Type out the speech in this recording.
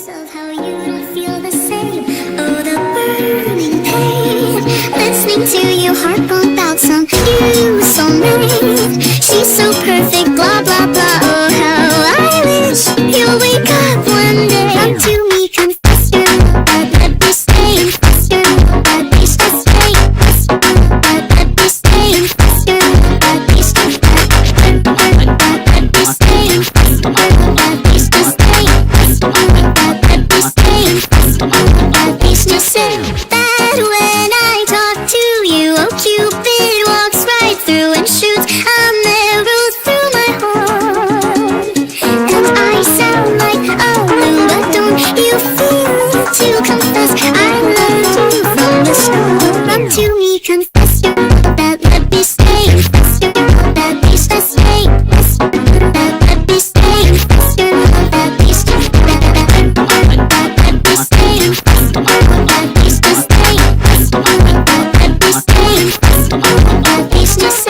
of how you don't feel the same. Oh, the burning pain, listening to you harp on about some you soulmate. She's so perfect, blah blah blah. Oh, how I wish you'll wake up one day. Come to me, confess your love, but let me stay. Confess your love, but please just stay. Confess your love, but let me stay. Confess your love, but please just stay. Let me stay. Confess your love, but please just stay. Confess your love, but let me stay. Confess your love, but please just stay. That when I talk to you, oh Cupid walks right through and shoots an arrow through my heart. And I sound like a loon, but don't you feel it to confess I loved you from the start. Come to me, confess your love, that let me stay. Confess your love, that please just stay. Confess your love, that let me stay. Confess your love, that please just stay. Let me stay. Confess your love, that please just stay. Confess your love, that let me stay. Confess your love, that please just stay.